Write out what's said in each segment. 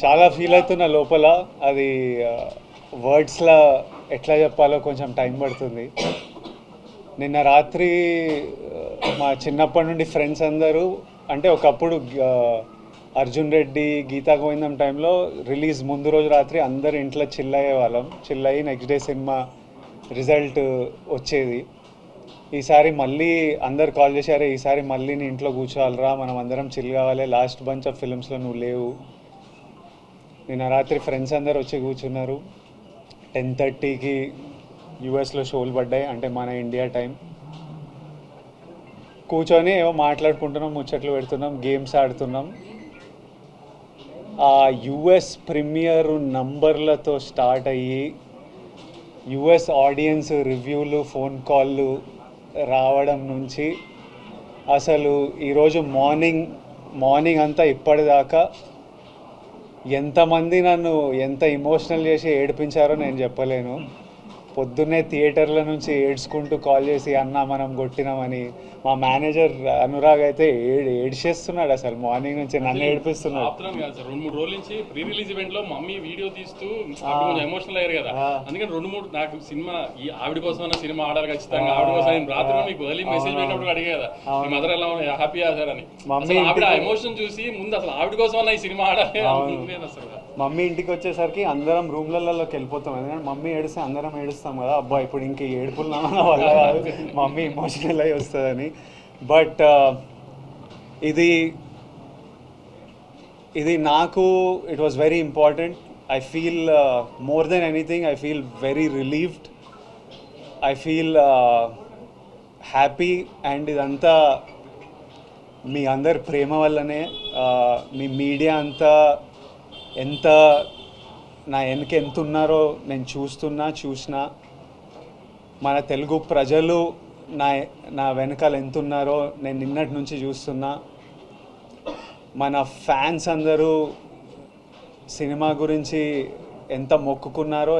చాలా ఫీల్ అవుతున్నా లోపల. అది వర్డ్స్లో ఎట్లా చెప్పాలో కొంచెం టైం పడుతుంది. నిన్న రాత్రి మా చిన్నప్పటి నుండి ఫ్రెండ్స్ అందరూ, అంటే ఒకప్పుడు అర్జున్ రెడ్డి, గీతా గోవిందం టైంలో రిలీజ్ ముందు రోజు రాత్రి అందరు ఇంట్లో చిల్ అయ్యేవాళ్ళం. చిల్ అయ్యి నెక్స్ట్ డే సినిమా రిజల్ట్ వచ్చేది. ఈసారి మళ్ళీ అందరు కాల్ చేశారు, ఈసారి మళ్ళీ నీ ఇంట్లో కూర్చోవాలరా, మనం అందరం చిల్ కావాలి, లాస్ట్ బంచ్ ఆఫ్ ఫిల్మ్స్లో నువ్వు లేవు. నిన్న రాత్రి ఫ్రెండ్స్ అందరు వచ్చి కూర్చున్నారు. 10:30కి యూఎస్లో షోలు పడ్డాయి, అంటే మన ఇండియా టైం. కూర్చొని ఏవో మాట్లాడుకుంటున్నాం, ముచ్చట్లు పెడుతున్నాం, గేమ్స్ ఆడుతున్నాం. ఆ యుఎస్ ప్రీమియర్ నంబర్లతో స్టార్ట్ అయ్యి యుఎస్ ఆడియన్స్ రివ్యూలు, ఫోన్ కాళ్ళు రావడం నుంచి అసలు ఈరోజు మార్నింగ్ అంతా ఇప్పటిదాకా ఎంతమంది నన్ను ఎంత ఎమోషనల్ చేసి ఏడిపించారో నేను చెప్పలేను. పొద్దున్నే థియేటర్ల నుంచి ఏడ్చుకుంటూ కాల్ చేసి అన్న మనం కొట్టినామని. మా మేనేజర్ అనురాగ్ అయితే ఏడ్చేస్తున్నాడు, అసలు మార్నింగ్ నుంచి నన్ను ఏడిపిస్తున్నాడు. 2-3 రోజుల నుంచి ప్రీ రిలీజ్ ఈవెంట్ లో మమ్మీ వీడియో తీస్తూ ఎమోషనల్ అయ్యారు కదా. అందుకని 2-3 నాకు సినిమా ఈ ఆవిడ కోసం సినిమా ఆడాలి ఖచ్చితంగా, ఆవిడ కోసం నేను రాత్రి మీకు ఎర్లీ మెసేజ్ పెట్టినప్పుడు అడిగే కదా మీ మదర్ ఎలా హ్యాపీ సార్ అని. ఆవిడ ఎమోషన్ చూసి ముందు అసలు ఆవిడ కోసం ఈ సినిమా ఆడాలి అసలు. మమ్మీ ఇంటికి వచ్చేసరికి అందరం రూమ్లలోకి వెళ్ళిపోతాం, ఎందుకంటే మమ్మీ ఏడిస్తే అందరం ఏడుస్తాం కదా. అబ్బా ఇప్పుడు ఇంక ఏడుపులు నా వల్ల కాదు, మమ్మీ ఎమోషనల్ అయ్యి వస్తుందని. బట్ ఇది నాకు it was very important. I feel more than anything I feel very relieved, I feel happy. And ఇదంతా మీ అందరి ప్రేమ వల్లనే. మీ మీడియా అంతా ఎంత నా వెనక ఎంత ఉన్నారో నేను చూసినా. మన తెలుగు ప్రజలు నా వెనకాల ఎంత ఉన్నారో నేను నిన్నటి నుంచి చూస్తున్నా. మన ఫ్యాన్స్ అందరూ సినిమా గురించి ఎంత మొక్కుకున్నారో,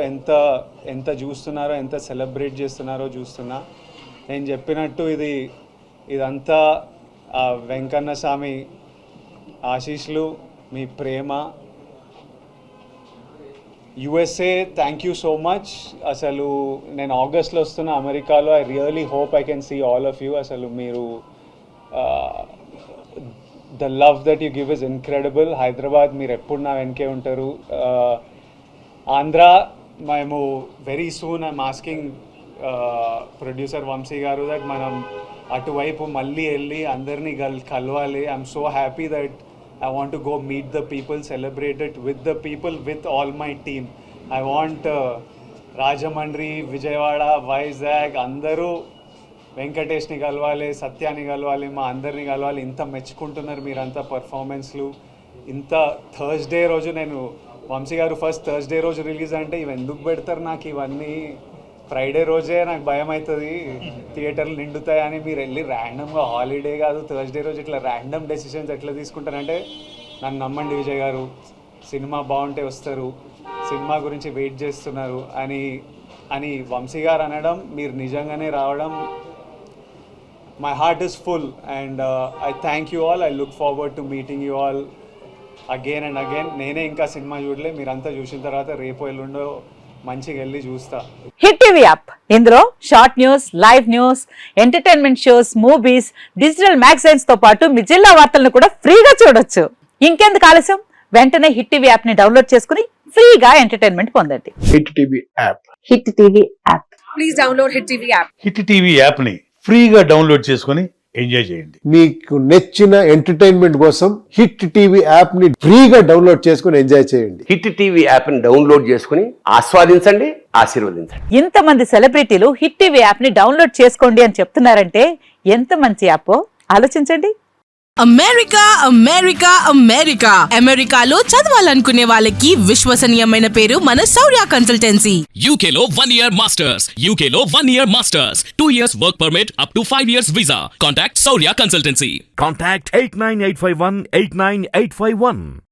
ఎంత చూస్తున్నారో, ఎంత సెలబ్రేట్ చేస్తున్నారో చూస్తున్నా. నేను చెప్పినట్టు ఇదంతా వెంకన్న స్వామి ఆశీస్సులు, మీ ప్రేమ. USA thank you so much. అసలు నేను ఆగస్ట్లో వస్తున్నా అమెరికాలో. I really hope I can see all of you. అసలు మీరు the love that you give is incredible. Hyderabad మీరు ఎప్పుడు నా వెనకే ఉంటారు. ఆంధ్ర మేము very soon I'm asking producer Vamshi garu that మనం అటువైపు మళ్ళీ వెళ్ళి అందరినీ కలవాలి. I'm so happy that I want to go meet the people, celebrate it with the people, with all my team. I want Rajamandri, Vijayawada, Vizag, అందరూ వెంకటేష్ని కలవాలి, సత్యాన్ని కలవాలి, మా అందరిని కలవాలి. ఇంత మెచ్చుకుంటున్నారు మీరంతా పర్ఫార్మెన్స్లు. ఇంత థర్స్డే రోజు నేను వంశీ గారు ఫస్ట్ థర్స్డే రోజు రిలీజ్ అంటే ఇవి ఎందుకు పెడతారు నాకు ఇవన్నీ, ఫ్రైడే రోజే నాకు భయం అవుతుంది థియేటర్లు నిండుతాయని. మీరు వెళ్ళి ర్యాండమ్గా హాలిడే కాదు థర్స్డే రోజు ఇట్లా ర్యాండమ్ డెసిషన్స్ ఎట్లా తీసుకుంటారంటే, నన్ను నమ్మండి విజయ్ గారు, సినిమా బాగుంటే వస్తారు, సినిమా గురించి వెయిట్ చేస్తున్నారు అని వంశీ గారు అనడం, మీరు నిజంగానే రావడం, my heart is full. And I thank you all. I look forward to meeting you all again and again. నేనే ఇంకా సినిమా చూడలే, మీరంతా చూసిన తర్వాత రేపు ఎల్లుండో మంచిగా వెళ్ళి చూస్తా. హిట్ టీవీ యాప్, ఇందులో short news, live news, entertainment shows, movies, digital magazines తో పాటు మీ జిల్లా వార్తలను కూడా ఫ్రీగా చూడొచ్చు. ఇంకెందుకు ఆలస్యం, వెంటనే హిట్ టీవీ యాప్ ని డౌన్లోడ్ చేసుకుని ఫ్రీగా ఎంటర్టైన్మెంట్ పొందండి. Hit TV app, hit TV app, please download hit TV app. Hit TV app ని ఫ్రీగా డౌన్లోడ్ చేసుకుని ఎంజాయ్ చేయండి. మీకు నచ్చిన ఎంటర్టైన్మెంట్ కోసం హిట్ టీవీ యాప్ ని ఫ్రీగా డౌన్లోడ్ చేసుకుని ఎంజాయ్ చేయండి. హిట్ టీవీ యాప్ ని డౌన్లోడ్ చేసుకుని ఆస్వాదించండి, ఆశీర్వదించండి. ఇంతమంది సెలబ్రిటీలు హిట్ టీవీ యాప్ ని డౌన్లోడ్ చేసుకోండి అని చెప్తున్నారంటే ఎంత మంచి యాప్ ఆలోచించండి. అమెరికా అమెరికా అమెరికా అమెరికాలో చదవాలనుకునే వాళ్ళకి విశ్వసనీయమైన పేరు మన శౌర్య కన్సల్టెన్సీ. UK లో 1 year masters, UK లో 1 year masters, 2 years work permit up to 5 years visa. Contact Saurya Consultancy. Contact 89851 89851.